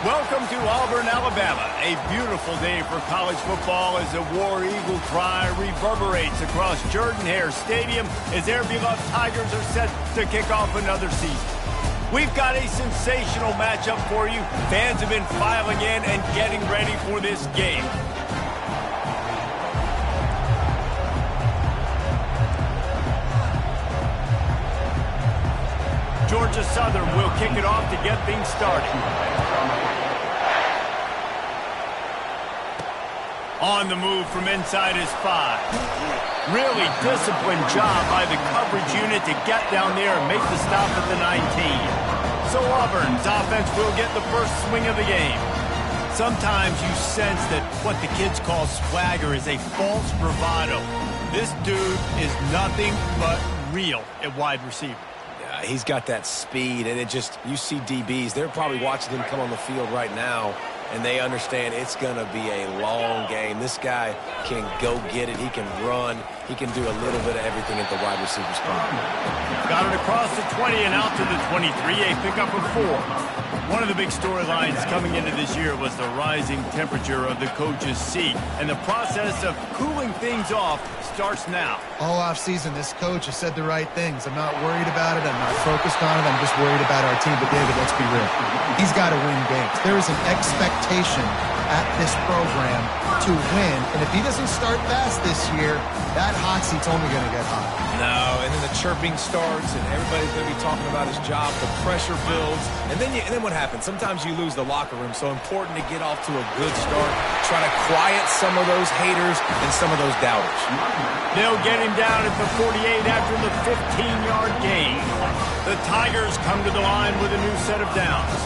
Welcome to Auburn, Alabama. A beautiful day for college football as the War Eagle cry reverberates across Jordan-Hare Stadium as their beloved Tigers are set to kick off another season. We've got a sensational matchup for you. Fans have been filing in and getting ready for this game. Georgia Southern will kick it off to get things started. On the move from inside his 5. Really disciplined job by the coverage unit to get down there and make the stop at the 19. So Auburn's offense will get the first swing of the game. Sometimes you sense that what the kids call swagger is a false bravado. This dude is nothing but real at wide receiver. He's got that speed, and you see DBs, they're probably watching him come on the field right now, and they understand it's going to be a long game. This guy can go get it. He can run. He can do a little bit of everything at the wide receiver spot. Got it across the 20 and out to the 23, a pickup of 4. One of the big storylines coming into this year was the rising temperature of the coach's seat, and the process of cooling things off starts now. All offseason, this coach has said the right things. I'm not worried about it. I'm not focused on it. I'm just worried about our team. But, David, let's be real. He's got to win games. There is an expectation at this program to win, and if he doesn't start fast this year, that hot seat's only going to get hot. No, and then the chirping starts, and everybody's going to be talking about his job. The pressure builds, and then what happens? Sometimes you lose the locker room, so important to get off to a good start. Try to quiet some of those haters and some of those doubters. They'll get him down at the 48 after the 15-yard gain. The Tigers come to the line with a new set of downs.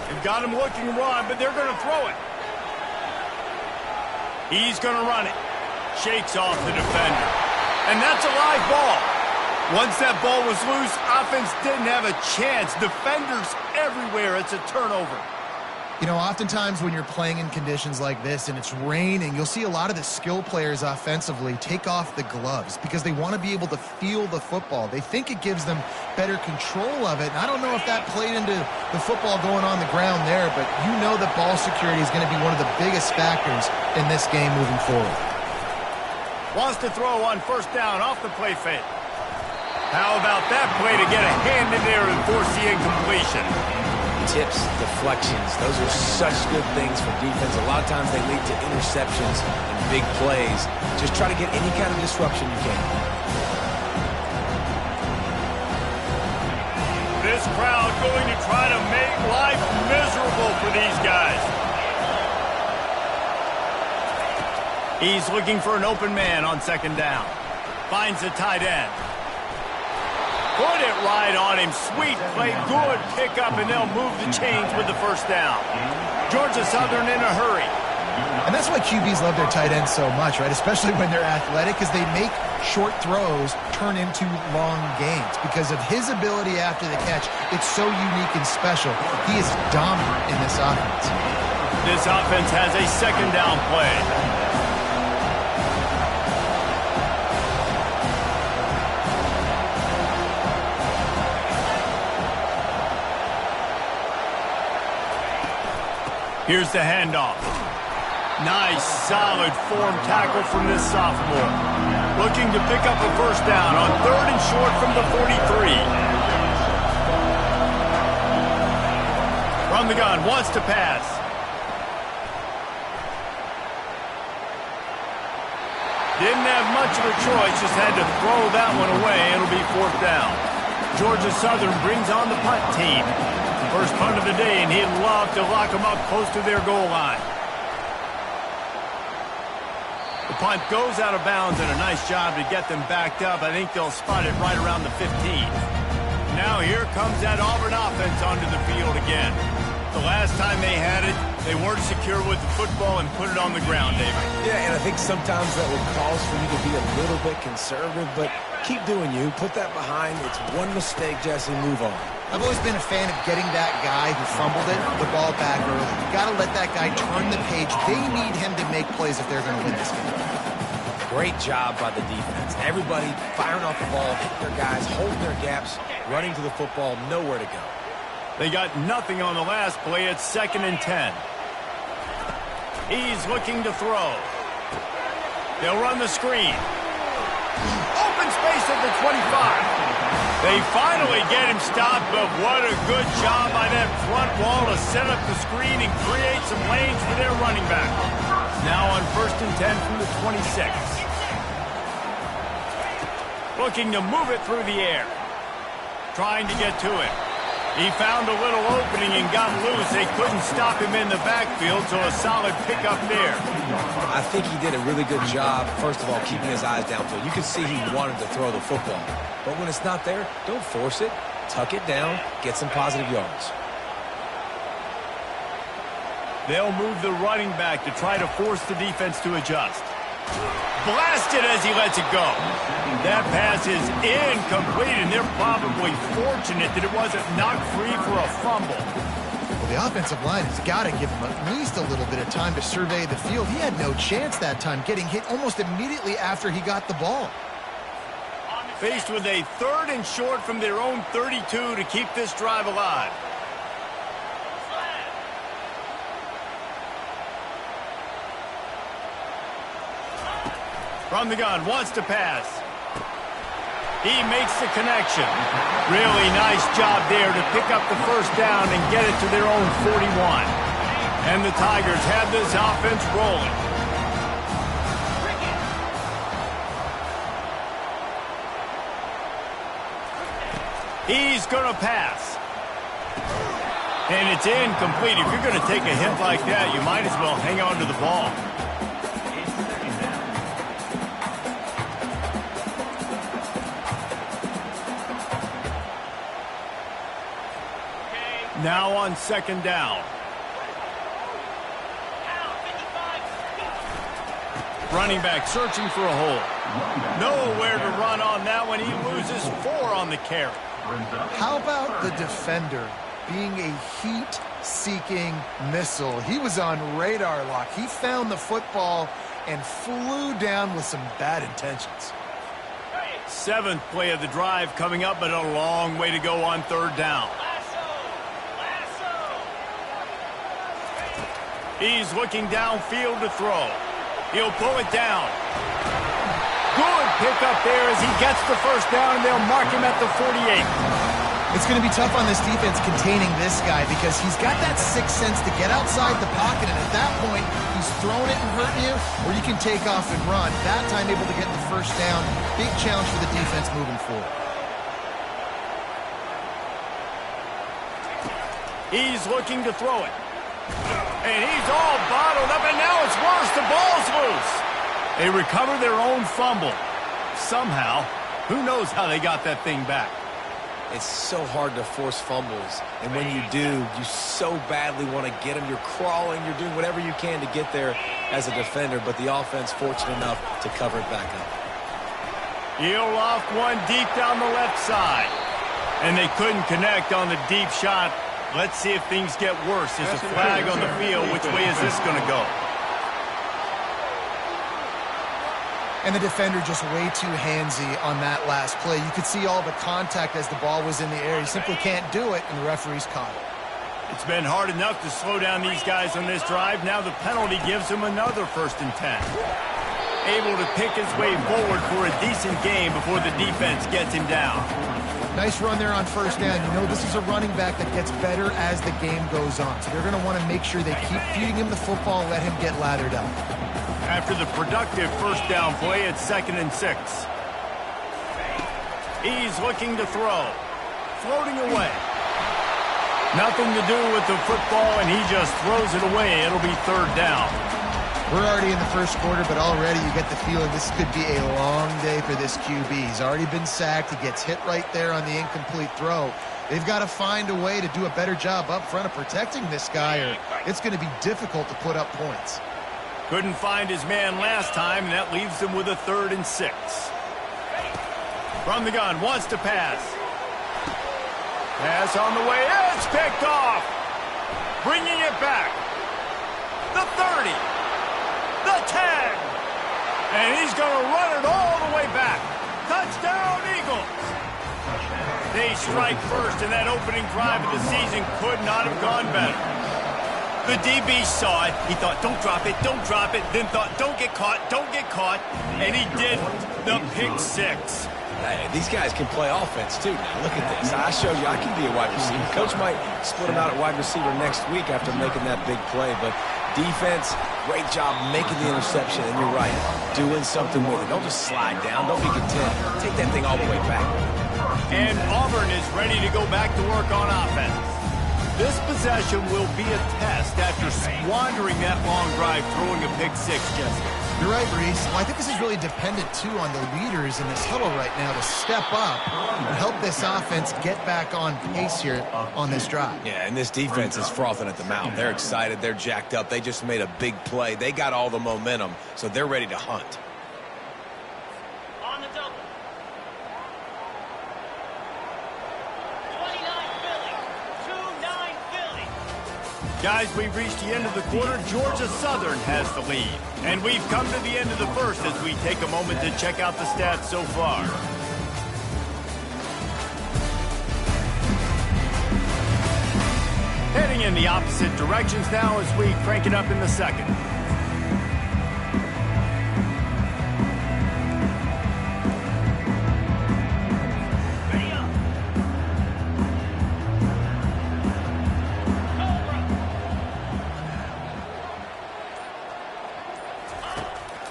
They've got him looking to run, but they're going to throw it. He's going to run it. Shakes off the defender. And that's a live ball. Once that ball was loose, offense didn't have a chance. Defenders everywhere. It's a turnover. You know, oftentimes when you're playing in conditions like this and it's raining, you'll see a lot of the skill players offensively take off the gloves because they want to be able to feel the football. They think it gives them better control of it. And I don't know if that played into the football going on the ground there, but you know that ball security is going to be one of the biggest factors in this game moving forward. Wants to throw on first down off the play fake. How about that play to get a hand in there and force the incompletion? Tips, deflections, those are such good things for defense. A lot of times they lead to interceptions and big plays. Just try to get any kind of disruption you can. This crowd going to try to make life miserable for these guys. He's looking for an open man on second down. Finds the tight end. Put it right on him. Sweet play. Good pickup, and they'll move the chains with the first down. Georgia Southern in a hurry. And that's why QBs love their tight ends so much, right? Especially when they're athletic, because they make short throws turn into long gains. Because of his ability after the catch, it's so unique and special. He is dominant in this offense. This offense has a second down play. Here's the handoff. Nice, solid form tackle from this sophomore. Looking to pick up a first down on third and short from the 43. From the gun, wants to pass. Didn't have much of a choice, just had to throw that one away. It'll be fourth down. Georgia Southern brings on the punt team. First punt of the day, and he'd love to lock them up close to their goal line. The punt goes out of bounds, and a nice job to get them backed up. I think they'll spot it right around the 15. Now here comes that Auburn offense onto the field again. The last time they had it, they weren't secure with the football and put it on the ground, David. Yeah, and I think sometimes that would cause for you to be a little bit conservative, but keep doing you. Put that behind. It's one mistake, Jesse. Move on. I've always been a fan of getting that guy who fumbled it, the ball back early. You got to let that guy turn the page. They need him to make plays if they're going to win this game. Great job by the defense. Everybody firing off the ball, hitting their guys, holding their gaps. running to the football, nowhere to go. They got nothing on the last play. It's 2nd and 10. He's looking to throw. They'll run the screen. Open space at the 25. They finally get him stopped, but what a good job by that front wall to set up the screen and create some lanes for their running back. Now on 1st and 10 from the 26. Looking to move it through the air. Trying to get to it. He found a little opening and got loose. They couldn't stop him in the backfield, so a solid pickup there. I think he did a really good job, first of all, keeping his eyes downfield. You can see he wanted to throw the football. But when it's not there, don't force it. Tuck it down, get some positive yards. They'll move the running back to try to force the defense to adjust. Blasted as he lets it go. That pass is incomplete, and they're probably fortunate that it wasn't knocked free for a fumble. Well, the offensive line has got to give him at least a little bit of time to survey the field. He had no chance that time, getting hit almost immediately after he got the ball. Faced with a 3rd and short from their own 32 to keep this drive alive. From the gun, wants to pass. He makes the connection. Really nice job there to pick up the 1st down and get it to their own 41. And the Tigers have this offense rolling. He's going to pass. And it's incomplete. If you're going to take a hit like that, you might as well hang on to the ball. Now on 2nd down. Running back searching for a hole. Nowhere to run on that one. He loses 4 on the carry. How about the defender being a heat-seeking missile? He was on radar lock. He found the football and flew down with some bad intentions. 7th play of the drive coming up, but a long way to go on 3rd down. He's looking downfield to throw. He'll pull it down. Good pickup there as he gets the 1st down, and they'll mark him at the 48. It's going to be tough on this defense containing this guy because he's got that 6th sense to get outside the pocket, and at that point, he's throwing it and hurting you, or you can take off and run. That time able to get the 1st down. Big challenge for the defense moving forward. He's looking to throw it. And he's all bottled up, and now it's worse. The ball's loose. They recover their own fumble. Somehow, who knows how they got that thing back. It's so hard to force fumbles, and when you do, you so badly want to get them. You're crawling, you're doing whatever you can to get there as a defender, but the offense fortunate enough to cover it back up. He'll loft one deep down the left side, and they couldn't connect on the deep shot. Let's see if things get worse. There's a flag on the field. Which way is this going to go? And the defender just way too handsy on that last play. You could see all the contact as the ball was in the air. He simply can't do it, and the referee's caught it. It's been hard enough to slow down these guys on this drive. Now the penalty gives him another 1st and 10. Able to pick his way forward for a decent game before the defense gets him down. Nice run there on 1st down. You know, this is a running back that gets better as the game goes on. So they're going to want to make sure they keep feeding him the football and let him get lathered up. After the productive 1st down play, it's 2nd and 6. He's looking to throw. Floating away. Nothing to do with the football, and he just throws it away. It'll be 3rd down. We're already in the 1st quarter, but already you get the feeling this could be a long day for this QB. He's already been sacked. He gets hit right there on the incomplete throw. They've got to find a way to do a better job up front of protecting this guy, or it's going to be difficult to put up points. Couldn't find his man last time, and that leaves them with a 3rd and 6. From the gun, wants to pass. Pass on the way. It's picked off. Bringing it back. The 30. The 10. And he's going to run it all the way back. Touchdown, Eagles. They strike first, and that opening drive of the season could not have gone better. The DB saw it. He thought, don't drop it, then thought, don't get caught, and he didn't. The pick six. Hey, these guys can play offense, too. Now, look at this. I showed you I can be a wide receiver. Coach might split him out at wide receiver next week after making that big play, but defense, great job making the interception, and you're right, doing something with it. Don't just slide down. Don't be content. Take that thing all the way back. And Auburn is ready to go back to work on offense. This possession will be a test after squandering that long drive throwing a pick six, Jesse. You're right, Reese. Well, I think this is really dependent, too, on the leaders in this huddle right now to step up and help this offense get back on pace here on this drive. Yeah, and this defense is frothing at the mouth. They're excited. They're jacked up. They just made a big play. They got all the momentum, so they're ready to hunt. On the double. 29 Philly. 2-9 Philly. Guys, we've reached the end of the quarter. Georgia Southern has the lead. And we've come to the end of the first as we take a moment to check out the stats so far. Heading in the opposite directions now as we crank it up in the second.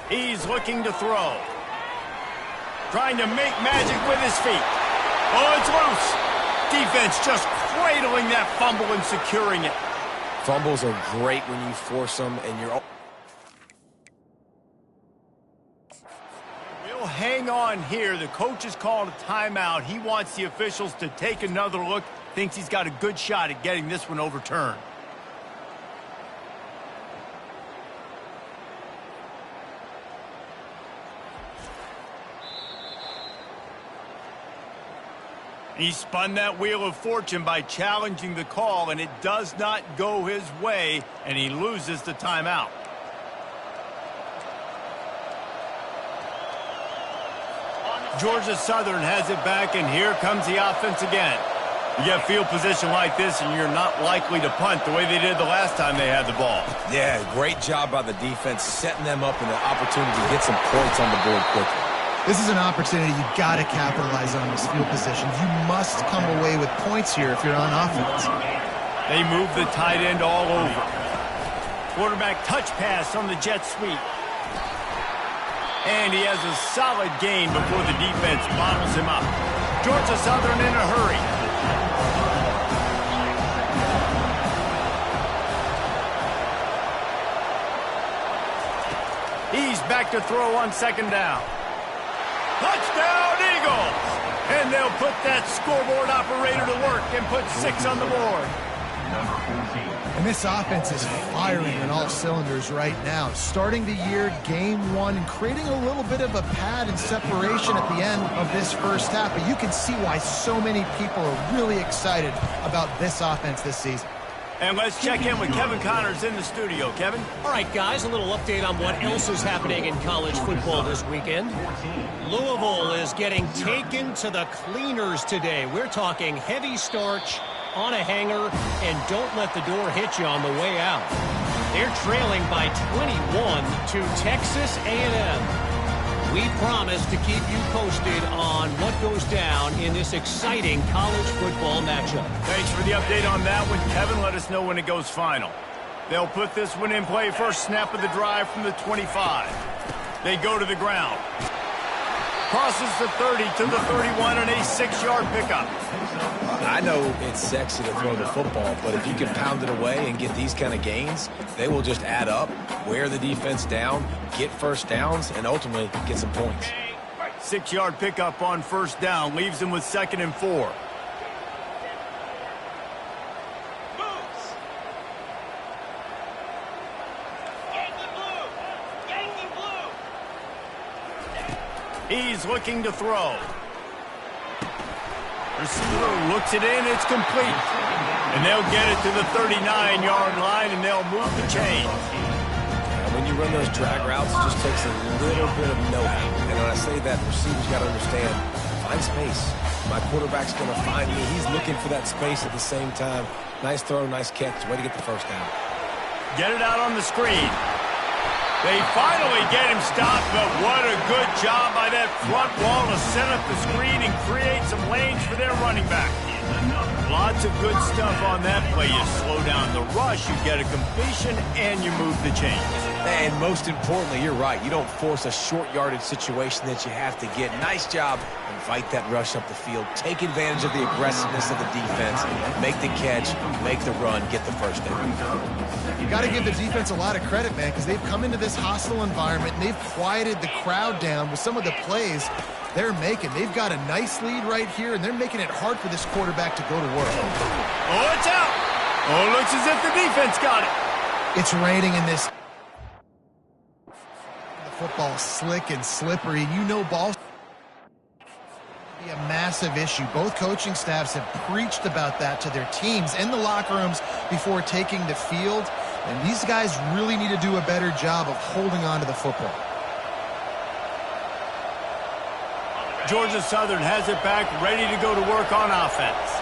He's looking to throw. Trying to make magic with his feet. Oh, it's loose. Defense just cradling that fumble and securing it. Fumbles are great when you force them, and you're... We'll hang on here. The coach has called a timeout. He wants the officials to take another look. Thinks he's got a good shot at getting this one overturned. He spun that wheel of fortune by challenging the call, and it does not go his way, and he loses the timeout. Georgia Southern has it back, and here comes the offense again. You get field position like this, and you're not likely to punt the way they did the last time they had the ball. Yeah, great job by the defense, setting them up in the opportunity to get some points on the board quickly. This is an opportunity you've got to capitalize on this field position. You must come away with points here if you're on offense. They move the tight end all over. Quarterback touch pass on the jet sweep. And he has a solid gain before the defense bottles him up. Georgia Southern in a hurry. He's back to throw on second down. Touchdown, Eagles! And they'll put that scoreboard operator to work and put 6 on the board. And this offense is firing on all cylinders right now. Starting the year, game one, and creating a little bit of a pad and separation at the end of this first half. But you can see why so many people are really excited about this offense this season. And let's check in with Kevin Connors in the studio. Kevin? All right, guys, a little update on what else is happening in college football this weekend. Louisville is getting taken to the cleaners today. We're talking heavy starch on a hanger, and don't let the door hit you on the way out. They're trailing by 21 to Texas A&M. We promise to keep you posted on what goes down in this exciting college football matchup. Thanks for the update on that one, Kevin. Let us know when it goes final. They'll put this one in play. First snap of the drive from the 25. They go to the ground. Crosses the 30 to the 31 and a 6-yard pickup. I know it's sexy to throw the football, but if you can pound it away and get these kind of gains, they will just add up, wear the defense down, get first downs, and ultimately get some points. 6-yard pickup on first down leaves them with 2nd and 4. He's looking to throw. Receiver looks it in. It's complete. And they'll get it to the 39-yard line, and they'll move the chain. When you run those drag routes, it just takes a little bit of know-how. And when I say that, receivers got to understand, find space. My quarterback's going to find me. He's looking for that space at the same time. Nice throw, nice catch. Way to get the first down. Get it out on the screen. They finally get him stopped, but what a good job by that front wall to set up the screen and create some lanes for their running back. Lots of good stuff on that play. You slow down the rush, you get a completion, and you move the chains. And most importantly, you're right. You don't force a short yardage situation that you have to get. Nice job. Invite that rush up the field. Take advantage of the aggressiveness of the defense. Make the catch, make the run, get the first down. You got to give the defense a lot of credit, man, because they've come into this hostile environment and they've quieted the crowd down with some of the plays they're making. They've got a nice lead right here, and they're making it hard for this quarterback to go to work. Oh, it's out. Oh, it looks as if the defense got it. It's raining in this. The football slick and slippery. You know ball be a massive issue. Both coaching staffs have preached about that to their teams in the locker rooms before taking the field, and these guys really need to do a better job of holding on to the football. Georgia Southern has it back, ready to go to work on offense.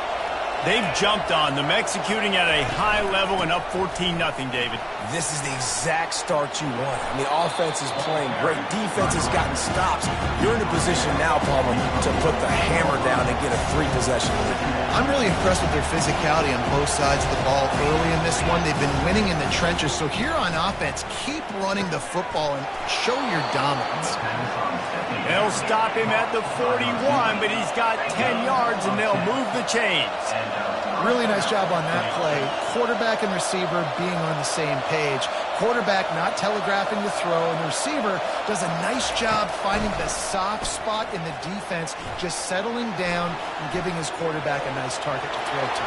They've jumped on them, executing at a high level and up 14-0, David. This is the exact start you want. I mean, offense is playing great. Defense has gotten stops. You're in a position now, Palmer, to put the hammer down and get a 3-possession lead. I'm really impressed with their physicality on both sides of the ball early in this one. They've been winning in the trenches. So here on offense, keep running the football and show your dominance. They'll stop him at the 41, but he's got 10 yards, and they'll move the chains. Really nice job on that play. Quarterback and receiver being on the same page. Quarterback not telegraphing the throw, and the receiver does a nice job finding the soft spot in the defense, just settling down and giving his quarterback a nice target to throw to.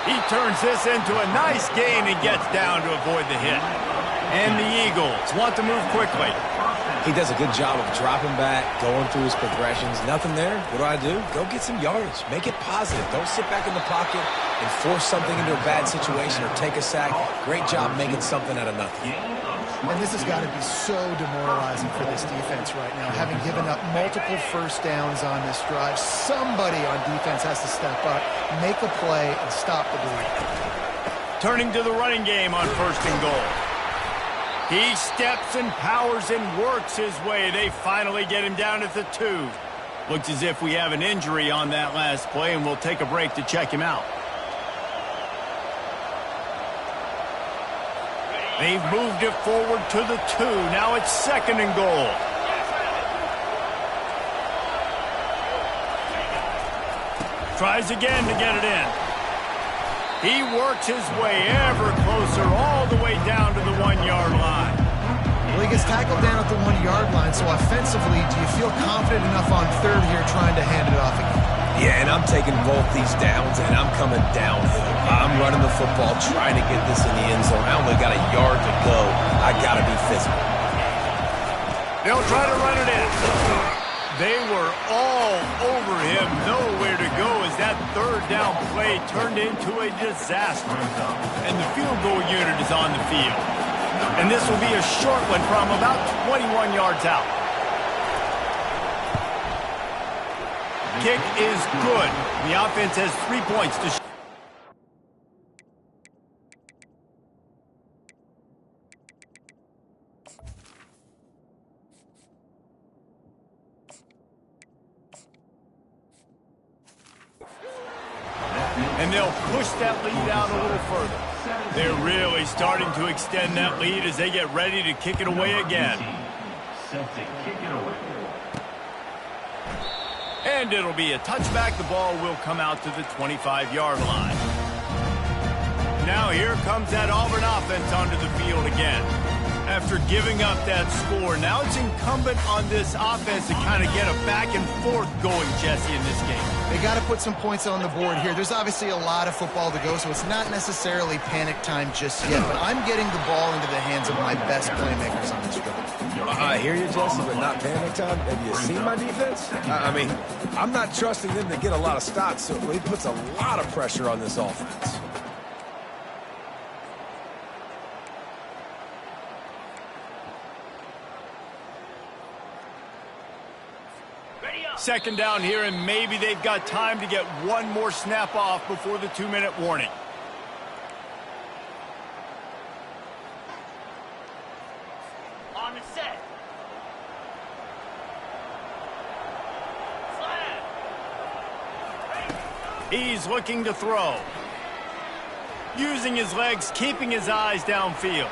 He turns this into a nice gain and gets down to avoid the hit. And the Eagles want to move quickly. He does a good job of dropping back, going through his progressions. Nothing there. What do? Go get some yardage. Make it positive. Don't sit back in the pocket and force something into a bad situation or take a sack. Great job making something out of nothing. And this has got to be so demoralizing for this defense right now, having given up multiple first downs on this drive. Somebody on defense has to step up, make a play, and stop the bleed. Turning to the running game on 1st and goal. He steps and powers and works his way. They finally get him down at the 2. Looks as if we have an injury on that last play, and we'll take a break to check him out. They've moved it forward to the 2. Now it's 2nd and goal. Tries again to get it in. He works his way ever closer all the way down to the 1-yard line. Well, he gets tackled down at the 1-yard line, so offensively, do you feel confident enough on 3rd here trying to hand it off again? Yeah, and I'm taking both these downs, and I'm coming downhill. I'm running the football, trying to get this in the end zone. I only got a yard to go. I got to be physical. They'll try to run it in. They were all over him, nowhere to go as that 3rd down play turned into a disaster. And the field goal unit is on the field. And this will be a short one from about 21 yards out. Kick is good. The offense has 3 points to shoot. And they'll push that lead out a little further. They're really starting to extend that lead as they get ready to kick it away again. And it'll be a touchback. The ball will come out to the 25-yard line. Now here comes that Auburn offense onto the field again. After giving up that score, now it's incumbent on this offense to kind of get a back and forth going, Jesse, in this game. They got to put some points on the board here. There's obviously a lot of football to go, so it's not necessarily panic time just yet, but I'm getting the ball into the hands of my best playmakers on this drive. I hear you, Jesse, but not panic time. Have you seen my defense? I mean, I'm not trusting them to get a lot of stops, so it puts a lot of pressure on this offense. second down here, and maybe they've got time to get one more snap off before the 2-minute warning. On the set. Slam. He's looking to throw. Using his legs, keeping his eyes downfield.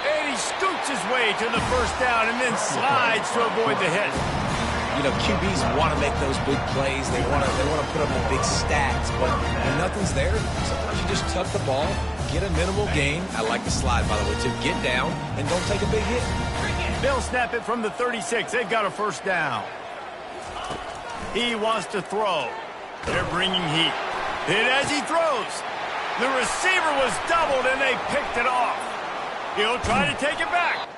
And he scoots his way to the first down and then slides to avoid the hit. You know, QBs want to make those big plays. They want to put up the big stats. But when nothing's there, sometimes you just tuck the ball, get a minimal gain. I like the slide, by the way, too. Get down and don't take a big hit. They'll snap it from the 36. They've got a first down. He wants to throw. They're bringing heat. Hit as he throws. The receiver was doubled, and they picked it off. He'll try to take it back.